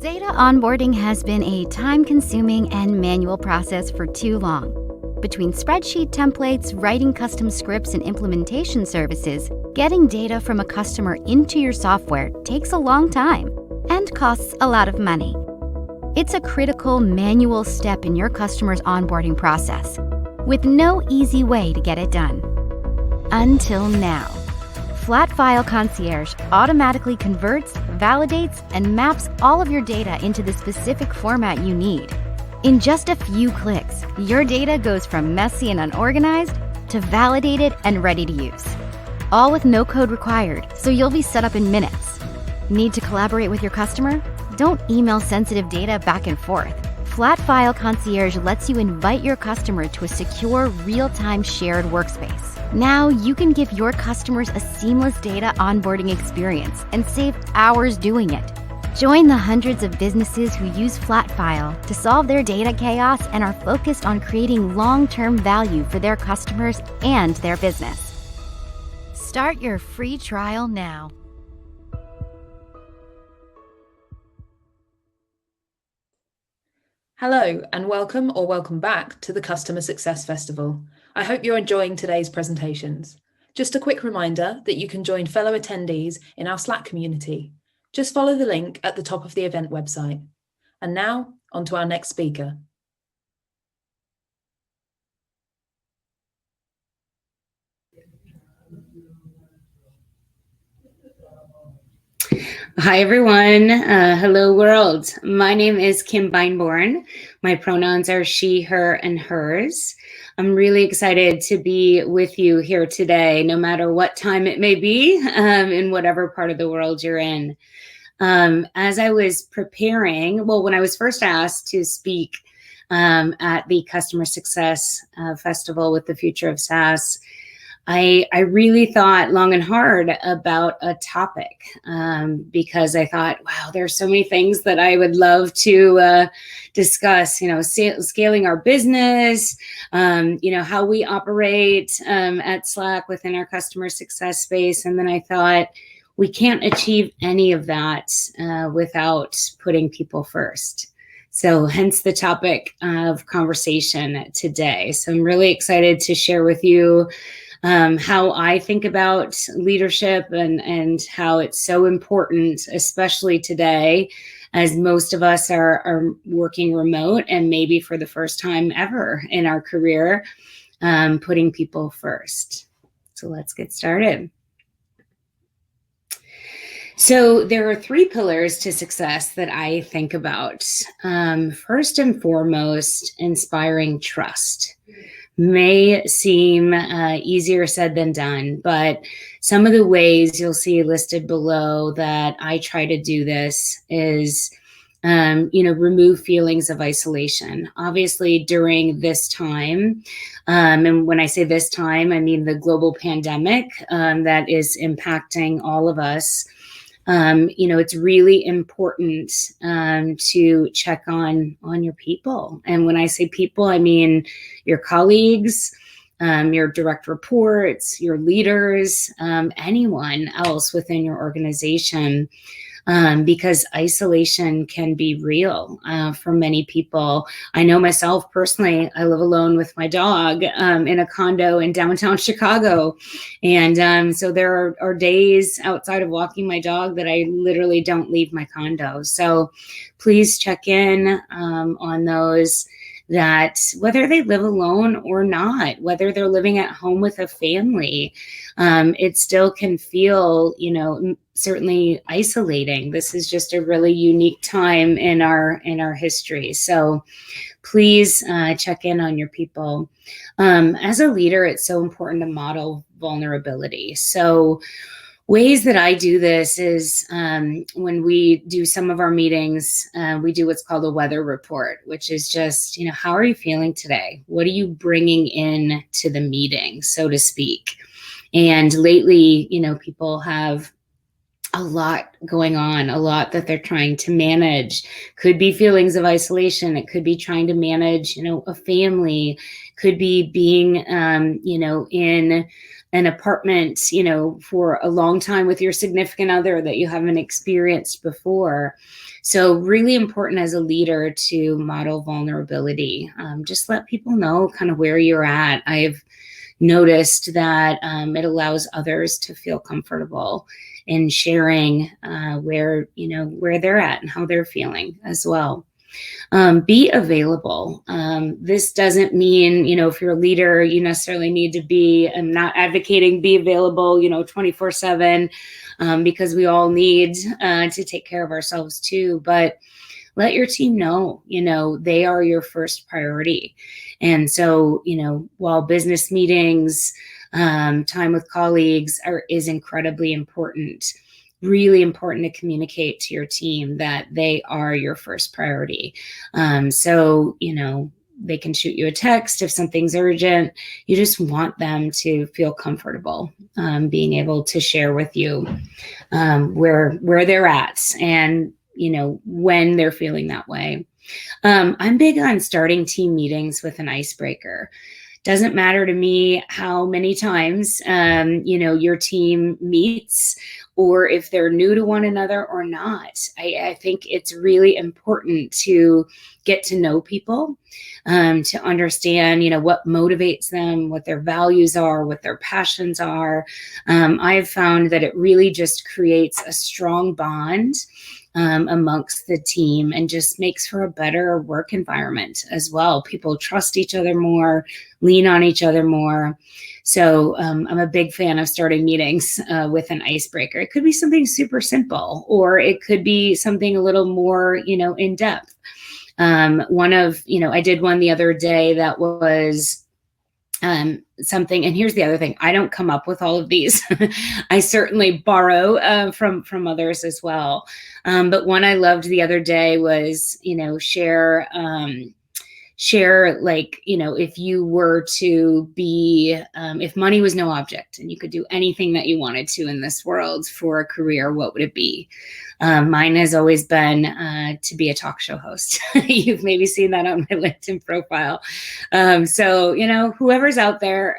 Data onboarding has been a time-consuming and manual process for too long. Between spreadsheet templates, writing custom scripts, and implementation services, getting data from a customer into your software takes a long time and costs a lot of money. It's a critical manual step in your customer's onboarding process, with no easy way to get it done. Until now. Flat File Concierge automatically converts, validates, and maps all of your data into the specific format you need. In just a few clicks, your data goes from messy and unorganized to validated and ready to use. All with no code required, so you'll be set up in minutes. Need to collaborate with your customer? Don't email sensitive data back and forth. Flat File Concierge lets you invite your customer to a secure, real-time shared workspace. Now you can give your customers a seamless data onboarding experience and save hours doing it. Join the hundreds of businesses who use Flat File to solve their data chaos and are focused on creating long-term value for their customers and their business. Start your free trial now. Hello and welcome or welcome back to the Customer Success Festival. I hope you're enjoying today's presentations. Just a quick reminder that you can join fellow attendees in our Slack community. Just follow the link at the top of the event website. And now, on to our next speaker. Hi, everyone. Hello, world. My name is Kim Beinborn. My pronouns are she, her, and hers. I'm really excited to be with you here today, no matter what time it may be, in whatever part of the world you're in. As I was preparing, when I was first asked to speak at the Customer Success Festival with the Future of SaaS, I really thought long and hard about a topic because I thought, wow, there's so many things that I would love to discuss, scaling our business, how we operate at Slack within our customer success space. And then I thought, we can't achieve any of that without putting people first. So hence the topic of conversation today. So I'm really excited to share with you how I think about leadership and how it's so important, especially today, as most of us are working remote and maybe for the first time ever in our career, putting people first. So let's get started. So there are three pillars to success that I think about. First and foremost, inspiring trust. May seem easier said than done, but some of the ways you'll see listed below that I try to do this is, remove feelings of isolation. Obviously, during this time, and when I say this time, I mean the global pandemic that is impacting all of us. It's really important to check on your people. And when I say people, I mean your colleagues, your direct reports, your leaders, anyone else within your organization. Because isolation can be real for many people. I know myself personally, I live alone with my dog in a condo in downtown Chicago. And so there are days outside of walking my dog that I literally don't leave my condo. So please check in on those that whether they live alone or not, whether they're living at home with a family, it still can feel, certainly isolating. This is just a really unique time in our history. So please check in on your people. As a leader, it's so important to model vulnerability. So ways that I do this is when we do some of our meetings, we do what's called a weather report, which is just, how are you feeling today? What are you bringing in to the meeting, so to speak? And lately, people have a lot going on, a lot that they're trying to manage. Could be feelings of isolation. It could be trying to manage, a family. Could be being, in an apartment, for a long time with your significant other that you haven't experienced before. So really important as a leader to model vulnerability. Just let people know kind of where you're at. I've noticed that it allows others to feel comfortable in sharing where they're at and how they're feeling as well. Be available. This doesn't mean, if you're a leader, you necessarily need to be, I'm not advocating be available, 24/7, because we all need to take care of ourselves too. But let your team know, they are your first priority. And so, while business meetings, time with colleagues is incredibly important, really important to communicate to your team that they are your first priority. So, they can shoot you a text if something's urgent. You just want them to feel comfortable being able to share with you where they're at and, when they're feeling that way. I'm big on starting team meetings with an icebreaker. Doesn't matter to me how many times, your team meets or if they're new to one another or not. I think it's really important to get to know people, to understand, what motivates them, what their values are, what their passions are. I've found that it really just creates a strong bond amongst the team and just makes for a better work environment as well. People trust each other more, lean on each other more. So I'm a big fan of starting meetings with an icebreaker. It could be something super simple, or it could be something a little more, in depth. I did one the other day that was something, and here's the other thing, I don't come up with all of these. I certainly borrow from others as well. But one I loved the other day was, share like, if you were to be, if money was no object and you could do anything that you wanted to in this world for a career, what would it be? Mine has always been to be a talk show host. You've maybe seen that on my LinkedIn profile. So, whoever's out there,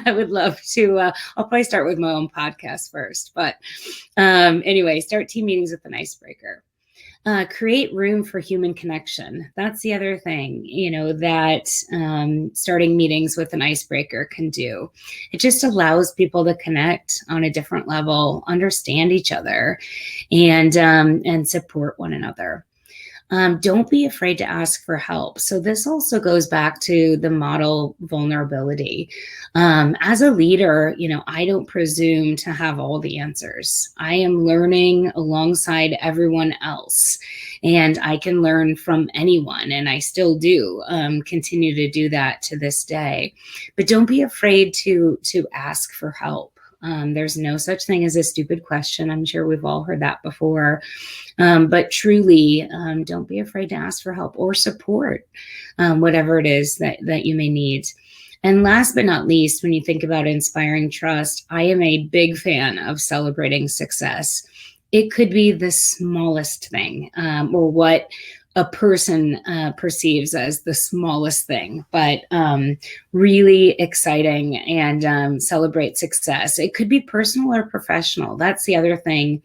I would love to, I'll probably start with my own podcast first. But anyway, start team meetings with an icebreaker. Create room for human connection. That's the other thing, that starting meetings with an icebreaker can do. It just allows people to connect on a different level, understand each other, and support one another. Don't be afraid to ask for help. So this also goes back to the model vulnerability. As a leader, I don't presume to have all the answers. I am learning alongside everyone else, and I can learn from anyone, and I still do continue to do that to this day. But don't be afraid to ask for help. There's no such thing as a stupid question. I'm sure we've all heard that before. But truly, don't be afraid to ask for help or support, whatever it is that you may need. And last but not least, when you think about inspiring trust, I am a big fan of celebrating success. It could be the smallest thing, or what a person perceives as the smallest thing, but really exciting, and celebrate success. It could be personal or professional. That's the other thing.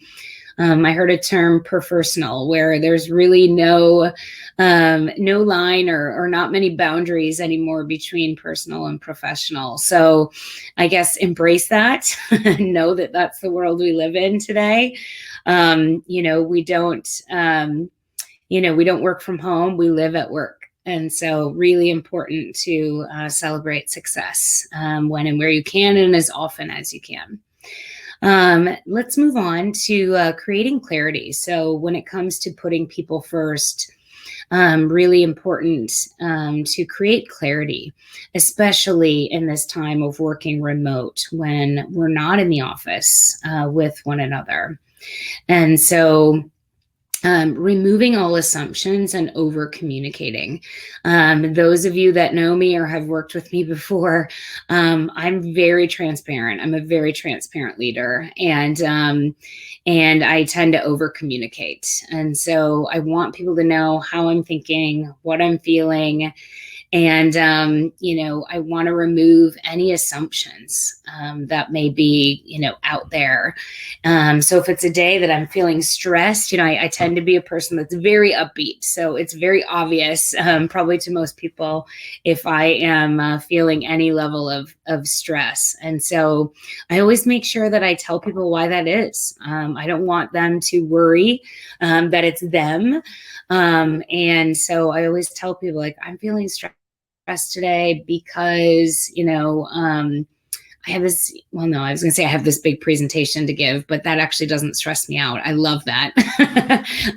I heard a term perpersonal, where there's really no line or not many boundaries anymore between personal and professional. So I guess embrace that. Know that that's the world we live in today. We don't work from home, we live at work. And so really important to celebrate success when and where you can, and as often as you can. Let's move on to creating clarity. So when it comes to putting people first, really important to create clarity, especially in this time of working remote when we're not in the office with one another. And so removing all assumptions and over communicating. Those of you that know me or have worked with me before, I'm very transparent. I'm a very transparent leader, and I tend to over communicate. And so I want people to know how I'm thinking, what I'm feeling. And, I want to remove any assumptions that may be, out there. So if it's a day that I'm feeling stressed, I tend to be a person that's very upbeat. So it's very obvious, probably to most people, if I am feeling any level of stress. And so I always make sure that I tell people why that is. I don't want them to worry that it's them. And so I always tell people, like, I'm feeling stressed today because, I have this, well, no, I was going to say I have this big presentation to give, but that actually doesn't stress me out. I love that.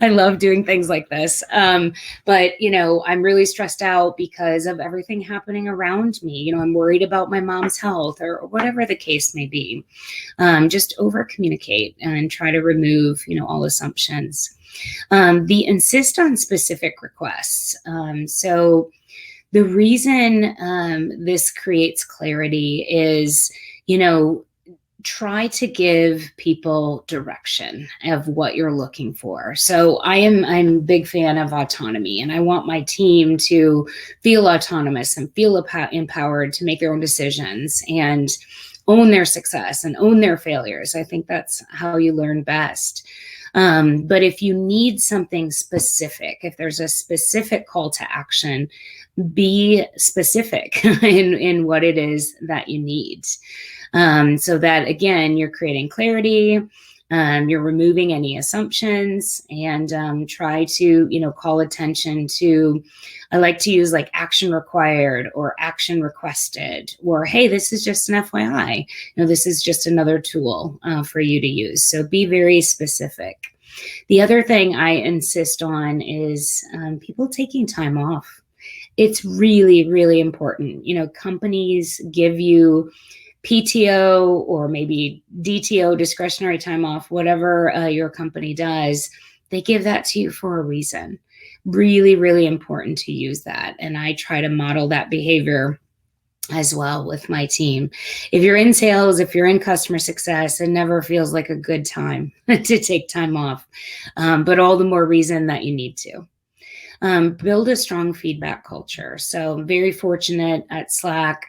I love doing things like this. But, I'm really stressed out because of everything happening around me. I'm worried about my mom's health or whatever the case may be. Just over communicate and try to remove, all assumptions. The insist on specific requests. So the reason this creates clarity is, try to give people direction of what you're looking for. So I'm a big fan of autonomy, and I want my team to feel autonomous and feel empowered to make their own decisions and own their success and own their failures. I think that's how you learn best. But if you need something specific, if there's a specific call to action, be specific in what it is that you need. So that, again, you're creating clarity, you're removing any assumptions, and try to, call attention to, I like to use like action required or action requested, or, hey, this is just an FYI, this is just another tool for you to use. So be very specific. The other thing I insist on is people taking time off. It's really, really important. Companies give you PTO or maybe DTO, discretionary time off, whatever your company does, they give that to you for a reason. Really, really important to use that. And I try to model that behavior as well with my team. If you're in sales, if you're in customer success, it never feels like a good time to take time off, but all the more reason that you need to. Build a strong feedback culture. So I'm very fortunate at Slack.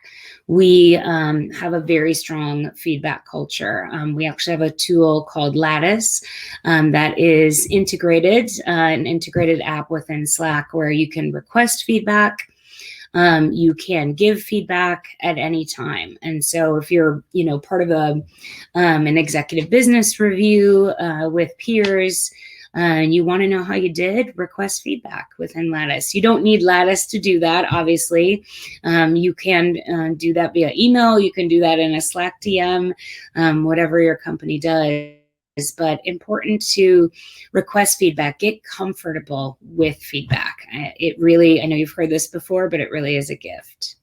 We have a very strong feedback culture. We actually have a tool called Lattice that is integrated, an integrated app within Slack where you can request feedback. You can give feedback at any time. And so if you're, part of an executive business review with peers, and you want to know how you did, request feedback within Lattice. You don't need Lattice to do that, obviously. You can do that via email. You can do that in a Slack DM, whatever your company does. But important to request feedback, get comfortable with feedback. It really, I know you've heard this before, but it really is a gift.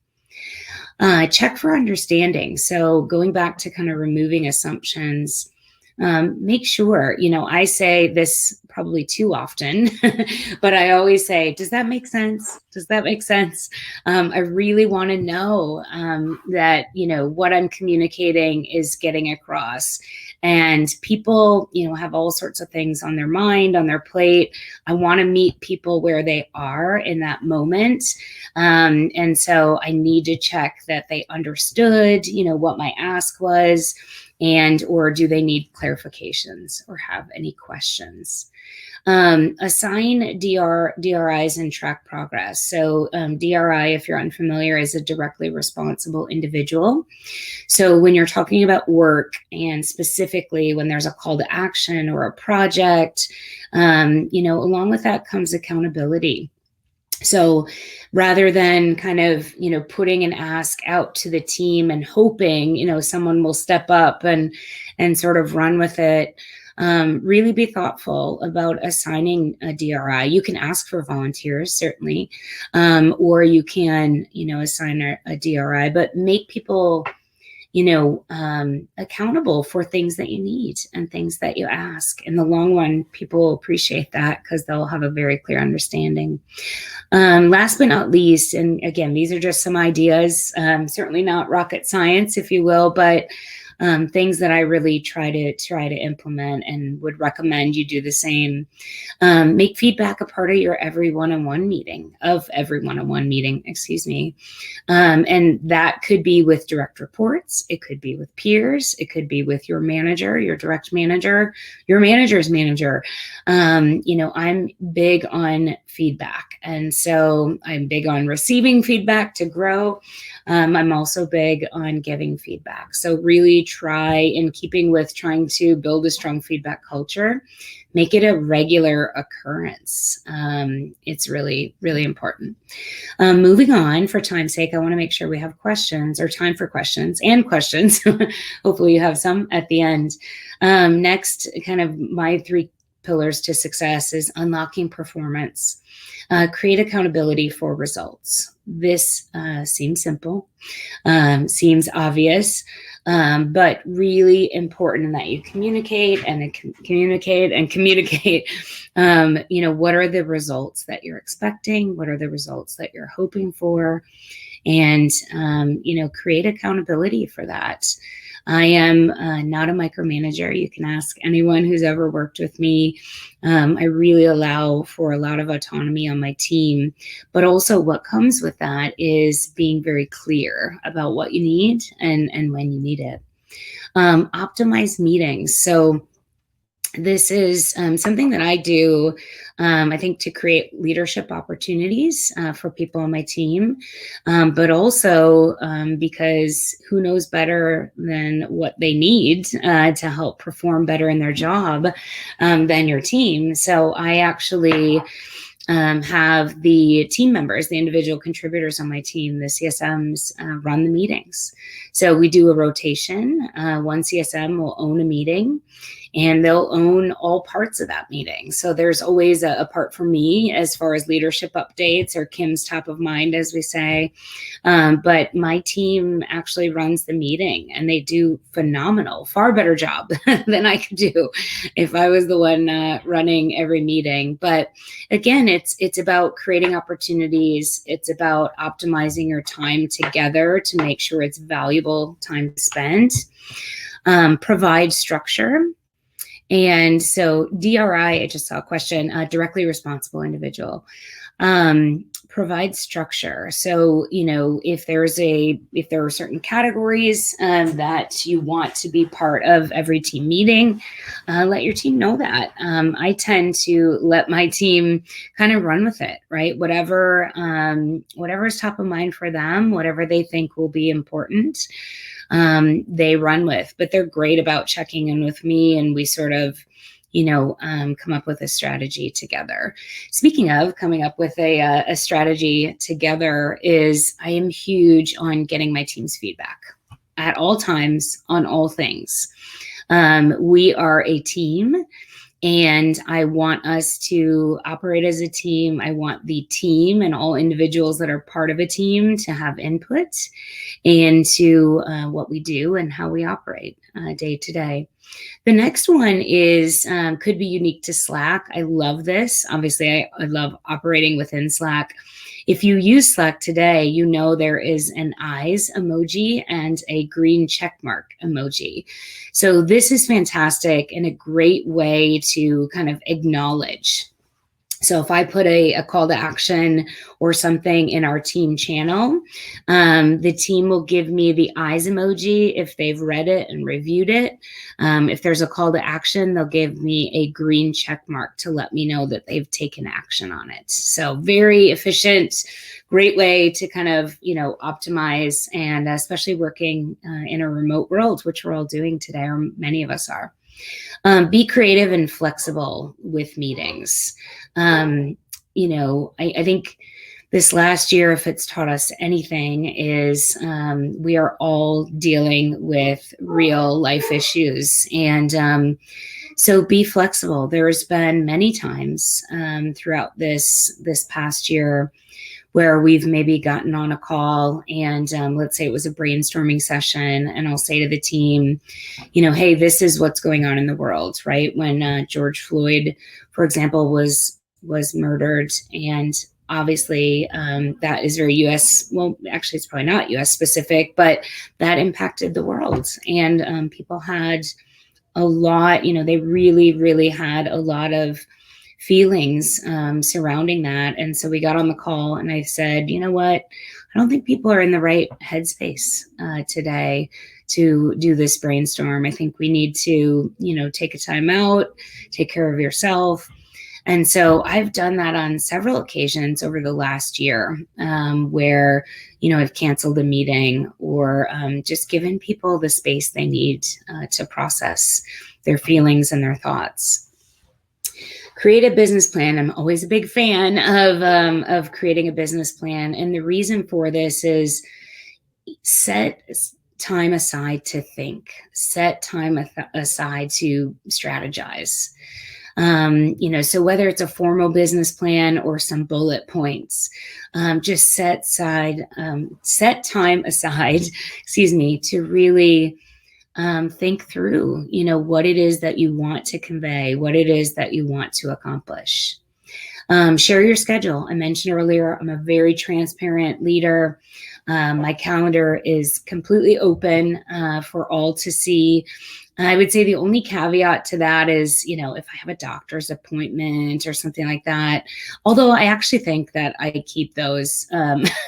Check for understanding. So going back to kind of removing assumptions, make sure, I say this probably too often, but I always say, does that make sense? Does that make sense? I really want to know that, what I'm communicating is getting across. And people, have all sorts of things on their mind, on their plate. I want to meet people where they are in that moment. And so I need to check that they understood, what my ask was, or do they need clarifications or have any questions? Assign DRIs and track progress. So DRI, if you're unfamiliar, is a directly responsible individual. So when you're talking about work, and specifically when there's a call to action or a project, along with that comes accountability. So rather than kind of, putting an ask out to the team and hoping, someone will step up and sort of run with it, really be thoughtful about assigning a DRI. You can ask for volunteers, certainly, or you can, assign a DRI, but make people, accountable for things that you need and things that you ask. In the long run, people appreciate that because they'll have a very clear understanding. Last but not least, and again, these are just some ideas, certainly not rocket science, if you will, but things that I really try to implement and would recommend you do the same. Make feedback a part of your every one-on-one meeting, excuse me. And that could be with direct reports. It could be with peers. It could be with your manager, your direct manager, your manager's manager. I'm big on feedback. And so I'm big on receiving feedback to grow. I'm also big on giving feedback. So really try, in keeping with trying to build a strong feedback culture, make it a regular occurrence. It's really, really important. Moving on, for time's sake, I want to make sure we have questions, or time for questions and questions. Hopefully you have some at the end. Next, kind of my 3 pillars to success is unlocking performance, create accountability for results. This seems simple, seems obvious, but really important in that you communicate. What are the results that you're expecting? What are the results that you're hoping for? And, create accountability for that. I am not a micromanager. You can ask anyone who's ever worked with me. I really allow for a lot of autonomy on my team, but also what comes with that is being very clear about what you need and when you need it. Optimize meetings. So this is something that I do, I think, to create leadership opportunities for people on my team, but also because who knows better than what they need to help perform better in their job than your team. So I actually have the team members, the individual contributors on my team, the CSMs, run the meetings. So we do a rotation. One CSM will own a meeting, and they'll own all parts of that meeting. So there's always a part for me as far as leadership updates, or Kim's top of mind, as we say. But my team actually runs the meeting, and they do phenomenal, far better job than I could do if I was the one running every meeting. But again, it's about creating opportunities. It's about optimizing your time together to make sure it's valuable time spent. Provide structure. And so DRI, I just saw a question, directly responsible individual. Provide structure. So, if there are certain categories that you want to be part of every team meeting, let your team know that. I tend to let my team kind of run with it, right? Whatever is top of mind for them, whatever they think will be important, they run with. But they're great about checking in with me, and we sort of come up with a strategy together. Speaking of coming up with a strategy together, I am huge on getting my team's feedback at all times on all things. We are a team, and I want us to operate as a team. I want the team and all individuals that are part of a team to have input into what we do and how we operate day to day. The next one is could be unique to Slack. I love this. Obviously, I love operating within Slack. If you use Slack today, there is an eyes emoji and a green check mark emoji. So this is fantastic and a great way to kind of acknowledge. So if I put a call to action or something in our team channel, the team will give me the eyes emoji if they've read it and reviewed it. If there's a call to action, they'll give me a green check mark to let me know that they've taken action on it. So very efficient, great way to kind of, optimize, and especially working in a remote world, which we're all doing today, or many of us are. Be creative and flexible with meetings. I think this last year, if it's taught us anything, is we are all dealing with real life issues. And so be flexible. There's been many times throughout this past year where we've maybe gotten on a call and let's say it was a brainstorming session, and I'll say to the team, hey, this is what's going on in the world, right? When George Floyd, for example, was murdered, and obviously that is very US, well, actually it's probably not US specific, but that impacted the world. And people had a lot, they really, really had a lot of feelings surrounding that. And so we got on the call and I said, you know what, I don't think people are in the right headspace today to do this brainstorm. I think we need to, take a time out, take care of yourself. And so I've done that on several occasions over the last year where, I've canceled a meeting or just given people the space they need to process their feelings and their thoughts. Create a business plan. I'm always a big fan of creating a business plan. And the reason for this is set time aside to think, set time aside to strategize. So whether it's a formal business plan or some bullet points, just set time aside, to really think through, what it is that you want to convey, what it is that you want to accomplish. Share your schedule. I mentioned earlier, I'm a very transparent leader. My calendar is completely open for all to see. I would say the only caveat to that is, if I have a doctor's appointment or something like that, although I actually think that I keep those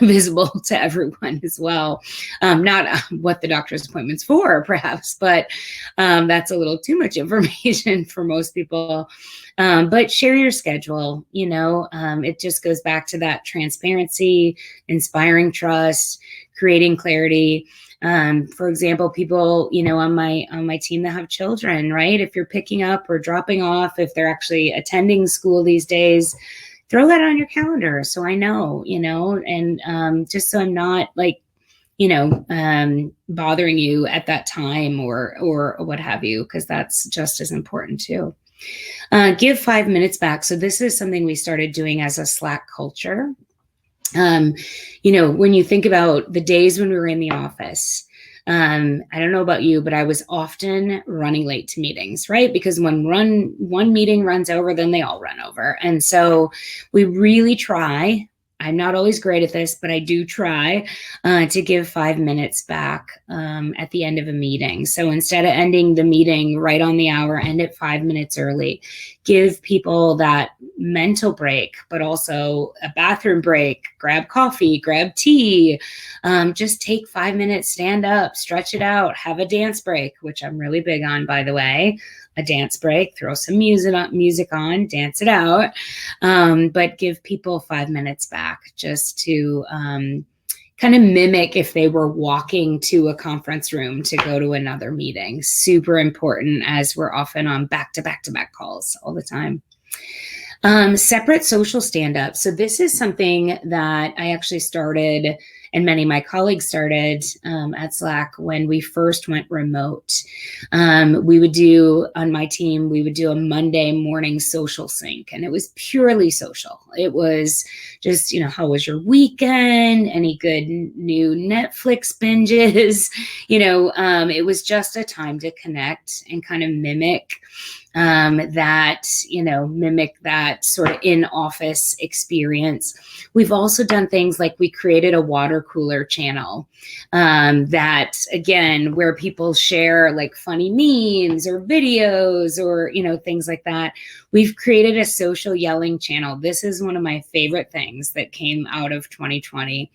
visible to everyone as well. Not what the doctor's appointment's for, perhaps, but that's a little too much information for most people. But share your schedule, it just goes back to that transparency, inspiring trust, creating clarity. For example, people, on my team that have children, right? If you're picking up or dropping off, if they're actually attending school these days, throw that on your calendar. So I know, and just so I'm not bothering you at that time or what have you, because that's just as important too. Give 5 minutes back. So this is something we started doing as a Slack culture. When you think about the days when we were in the office, I don't know about you, but I was often running late to meetings, right? Because when one meeting runs over, then they all run over. And so we really try. I'm not always great at this, but I do try to give 5 minutes back at the end of a meeting. So instead of ending the meeting right on the hour, end it 5 minutes early. Give people that mental break, but also a bathroom break, grab coffee, grab tea, just take 5 minutes, stand up, stretch it out, have a dance break, which I'm really big on, by the way. A dance break, throw some music on, dance it out, but give people 5 minutes back just to kind of mimic if they were walking to a conference room to go to another meeting. Super important, as we're often on back-to-back calls all the time. Separate social stand-up. So this is something that I actually started and many of my colleagues started at Slack when we first went remote. We would do, on my team, we would do a Monday morning social sync, and it was purely social. It was just, how was your weekend? Any good new Netflix binges? It was just a time to connect and kind of mimic that sort of in-office experience. We've also done things like we created a water cooler channel that, again, where people share like funny memes or videos or, things like that. We've created a social yelling channel. This is one of my favorite things that came out of 2020.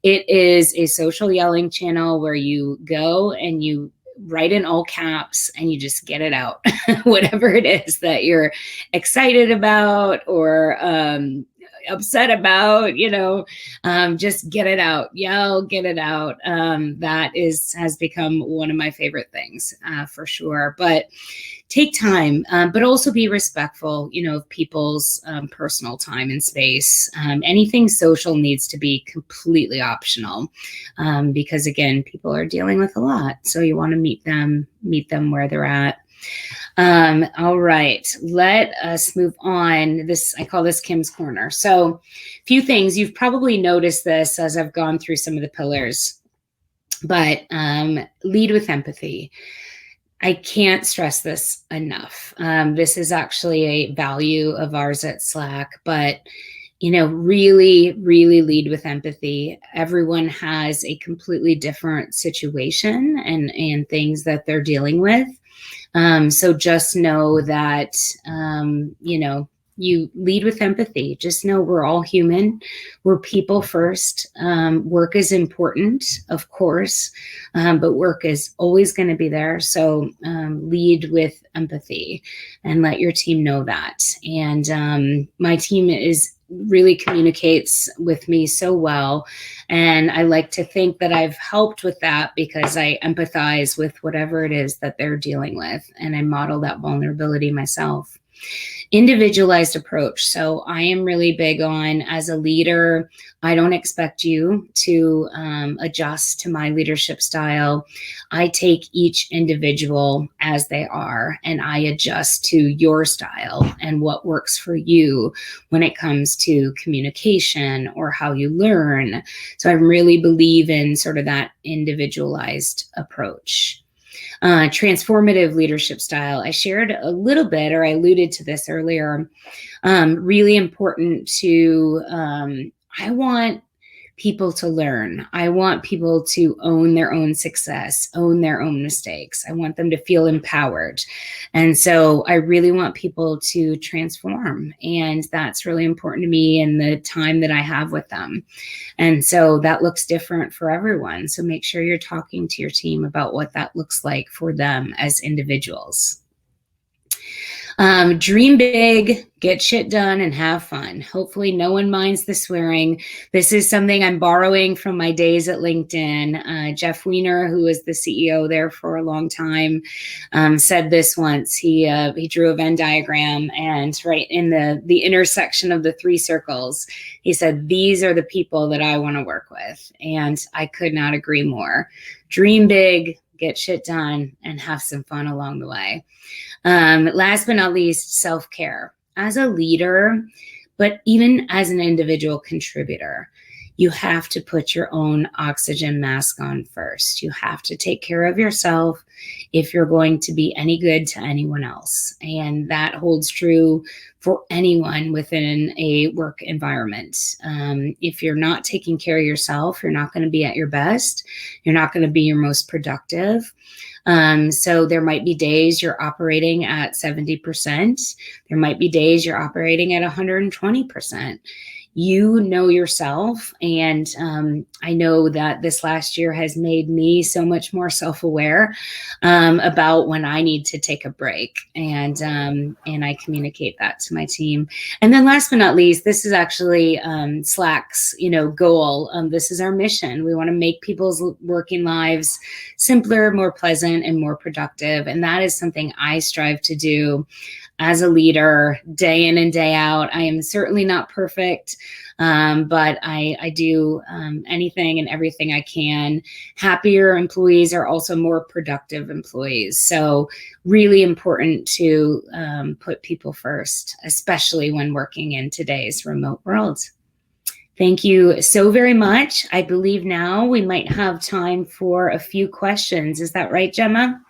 It is a social yelling channel where you go and you write in all caps and you just get it out, whatever it is that you're excited about or upset about, just get it out, yell, get it out. That has become one of my favorite things for sure. But take time, but also be respectful, of people's personal time and space. Anything social needs to be completely optional because, again, people are dealing with a lot. So you want to meet them where they're at. All right, let us move on. I call this Kim's Corner. So a few things. You've probably noticed this as I've gone through some of the pillars, but lead with empathy. I can't stress this enough. This is actually a value of ours at Slack, but really, really lead with empathy. Everyone has a completely different situation and things that they're dealing with. So just know that, you lead with empathy. Just know we're all human. We're people first. Work is important, of course, but work is always going to be there. So lead with empathy and let your team know that. And my team really communicates with me so well. And I like to think that I've helped with that because I empathize with whatever it is that they're dealing with. And I model that vulnerability myself. Individualized approach. So I am really big on, as a leader, I don't expect you to adjust to my leadership style. I take each individual as they are and I adjust to your style and what works for you when it comes to communication or how you learn. So I really believe in sort of that individualized approach. Transformative leadership style. I shared a little bit, or I alluded to this earlier. Really important to, I want people to learn. I want people to own their own success, own their own mistakes. I want them to feel empowered. And so I really want people to transform. And that's really important to me in the time that I have with them. And so that looks different for everyone. So make sure you're talking to your team about what that looks like for them as individuals. Dream big, get shit done, and have fun. Hopefully no one minds the swearing. This is something I'm borrowing from my days at LinkedIn. Jeff Weiner, who was the CEO there for a long time, said this once. He drew a Venn diagram, and right in the intersection of the three circles, he said, "These are the people that I want to work with." And I could not agree more. Dream big, get shit done, and have some fun along the way. Last but not least, self-care. As a leader, but even as an individual contributor, you have to put your own oxygen mask on first. You have to take care of yourself if you're going to be any good to anyone else. And that holds true for anyone within a work environment. If you're not taking care of yourself, you're not going to be at your best. You're not going to be your most productive. So there might be days you're operating at 70%. There might be days you're operating at 120%. You know yourself. And I know that this last year has made me so much more self-aware about when I need to take a break. And I communicate that to my team. And then last but not least, this is actually Slack's goal. This is our mission. We want to make people's working lives simpler, more pleasant, and more productive. And that is something I strive to do as a leader, day in and day out. I am certainly not perfect, but I do anything and everything I can. Happier employees are also more productive employees. So really important to put people first, especially when working in today's remote world. Thank you so very much. I believe now we might have time for a few questions. Is that right, Gemma?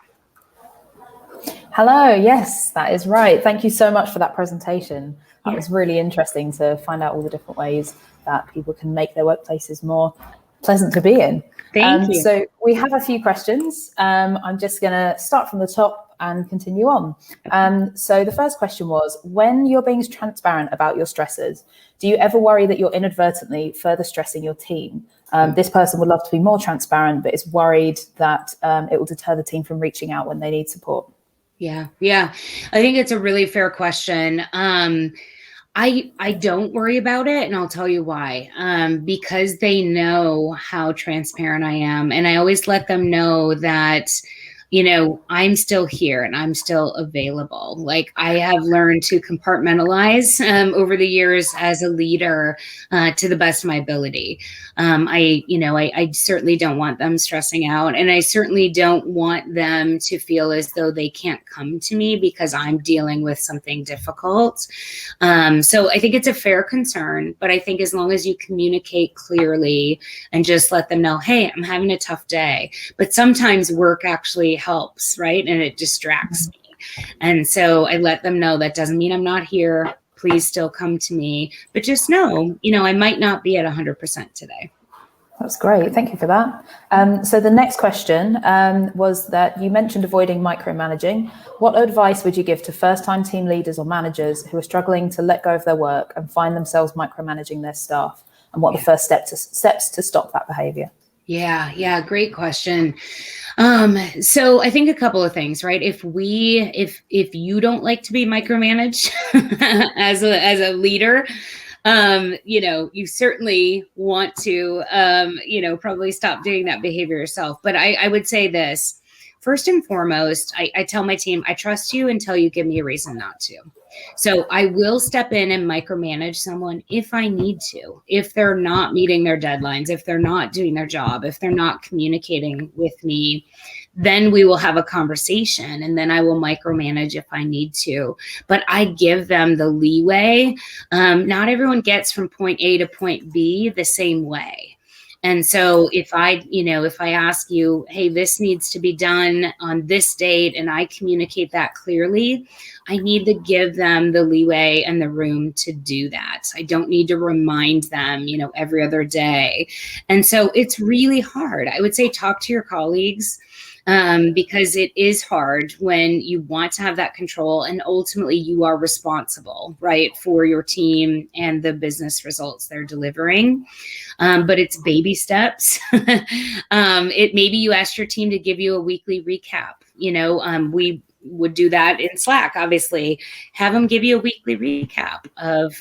Hello, yes, that is right. Thank you so much for that presentation. That was really interesting to find out all the different ways that people can make their workplaces more pleasant to be in. Thank you. So we have a few questions. I'm just going to start from the top and continue on. So the first question was, when you're being transparent about your stressors, do you ever worry that you're inadvertently further stressing your team? This person would love to be more transparent, but is worried that it will deter the team from reaching out when they need support. Yeah. I think it's a really fair question. I don't worry about it, and I'll tell you why. Because they know how transparent I am, and I always let them know that I'm still here and I'm still available. Like, I have learned to compartmentalize over the years as a leader to the best of my ability. I certainly don't want them stressing out, and I certainly don't want them to feel as though they can't come to me because I'm dealing with something difficult. So I think it's a fair concern, but I think as long as you communicate clearly and just let them know, hey, I'm having a tough day, but sometimes work actually helps, right? And it distracts me. And so I let them know that doesn't mean I'm not here. Please still come to me, but just know, I might not be at 100% today. That's great. Thank you for that. So the next question was that you mentioned avoiding micromanaging. What advice would you give to first-time team leaders or managers who are struggling to let go of their work and find themselves micromanaging their staff? And what are the first steps to stop that behavior? Yeah, great question. So I think a couple of things, right? If you don't like to be micromanaged as a leader, you certainly want to, probably stop doing that behavior yourself. But I would say this, first and foremost, I tell my team, I trust you until you give me a reason not to. So I will step in and micromanage someone if I need to, if they're not meeting their deadlines, if they're not doing their job, if they're not communicating with me, then we will have a conversation, and then I will micromanage if I need to. But I give them the leeway. Not everyone gets from point A to point B the same way. And so if I ask you, hey, this needs to be done on this date, and I communicate that clearly, I need to give them the leeway and the room to do that. I don't need to remind them, every other day. And so it's really hard. I would say talk to your colleagues, because it is hard when you want to have that control, and ultimately you are responsible, right, for your team and the business results they're delivering. But it's baby steps. Maybe you asked your team to give you a weekly recap. We would do that in Slack, obviously. Have them give you a weekly recap of,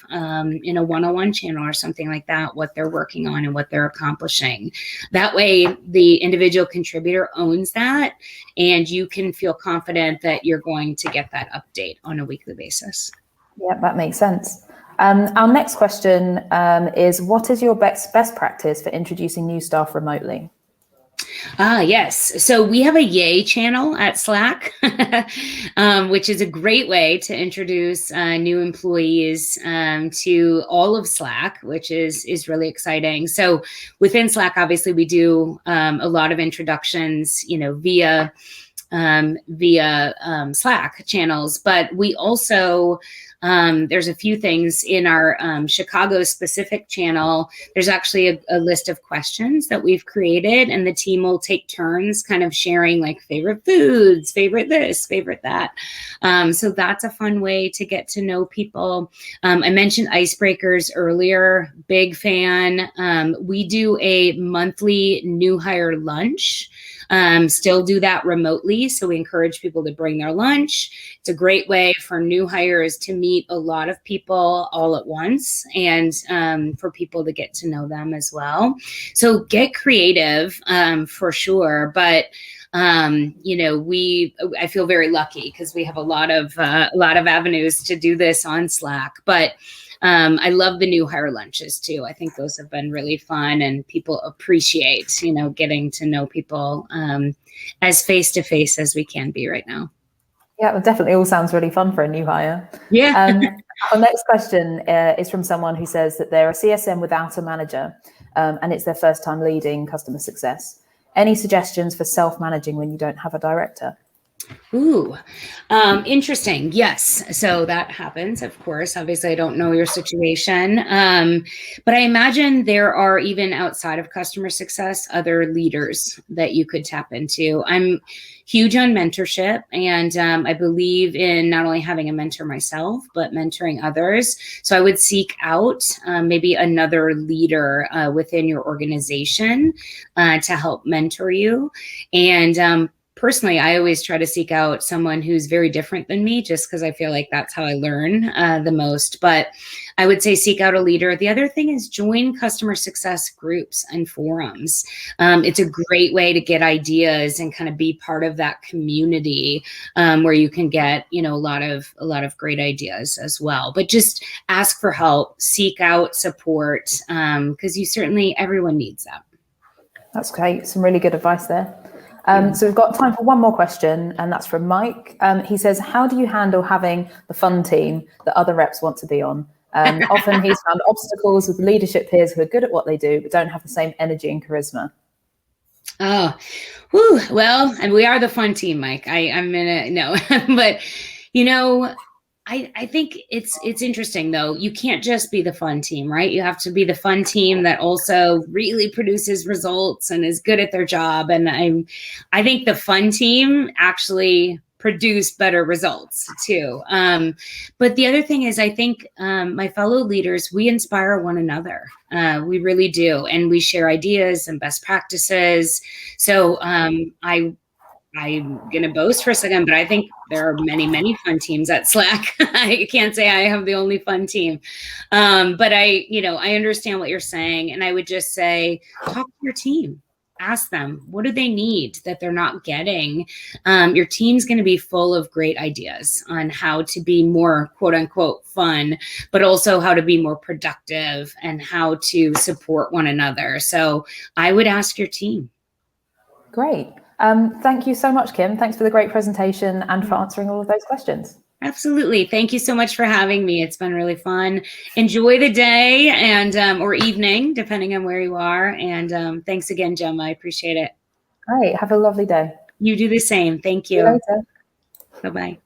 in a one-on-one channel or something like that, what they're working on and what they're accomplishing. That way, the individual contributor owns that, and you can feel confident that you're going to get that update on a weekly basis. Yeah, that makes sense. Our next question is, what is your best practice for introducing new staff remotely? Yes. So we have a Yay channel at Slack, which is a great way to introduce new employees to all of Slack, which is really exciting. So within Slack, obviously, we do a lot of introductions, via Slack channels, but we also there's a few things in our Chicago specific channel. There's actually a list of questions that we've created, and the team will take turns kind of sharing like favorite foods, favorite this, favorite that. So that's a fun way to get to know people. I mentioned icebreakers earlier, big fan. We do a monthly new hire lunch. Still do that remotely. So we encourage people to bring their lunch. It's a great way for new hires to meet a lot of people all at once, and for people to get to know them as well. So get creative for sure. But I feel very lucky because we have a lot of avenues to do this on Slack. But I love the new hire lunches too. I think those have been really fun, and people appreciate, getting to know people as face-to-face as we can be right now. Yeah, it definitely all sounds really fun for a new hire. Yeah. Our next question is from someone who says that they're a CSM without a manager, and it's their first time leading customer success. Any suggestions for self-managing when you don't have a director? Ooh, interesting. Yes. So that happens, of course. Obviously, I don't know your situation, but I imagine there are, even outside of customer success, other leaders that you could tap into. I'm huge on mentorship, and I believe in not only having a mentor myself, but mentoring others. So I would seek out maybe another leader within your organization to help mentor you, and personally, I always try to seek out someone who's very different than me, just because I feel like that's how I learn the most. But I would say seek out a leader. The other thing is join customer success groups and forums. It's a great way to get ideas and kind of be part of that community where you can get, a lot of great ideas as well. But just ask for help, seek out support, because everyone needs that. That's great. Some really good advice there. So we've got time for one more question, and that's from Mike. He says, how do you handle having the fun team that other reps want to be on? Often he's found obstacles with leadership peers who are good at what they do, but don't have the same energy and charisma. Oh, well, and we are the fun team, Mike. But I think it's interesting though. You can't just be the fun team, right? You have to be the fun team that also really produces results and is good at their job. And I think the fun team actually produce better results too. But the other thing is, I think my fellow leaders, we inspire one another. We really do. And we share ideas and best practices. So I'm going to boast for a second, but I think there are many, many fun teams at Slack. I can't say I have the only fun team. But I understand what you're saying. And I would just say, talk to your team. Ask them, what do they need that they're not getting? Your team's going to be full of great ideas on how to be more quote unquote fun, but also how to be more productive and how to support one another. So I would ask your team. Great. Thank you so much, Kim. Thanks for the great presentation and for answering all of those questions. Absolutely. Thank you so much for having me. It's been really fun. Enjoy the day and or evening, depending on where you are. And thanks again, Gemma. I appreciate it. Great. Have a lovely day. You do the same. Thank you. See you later. Bye-bye.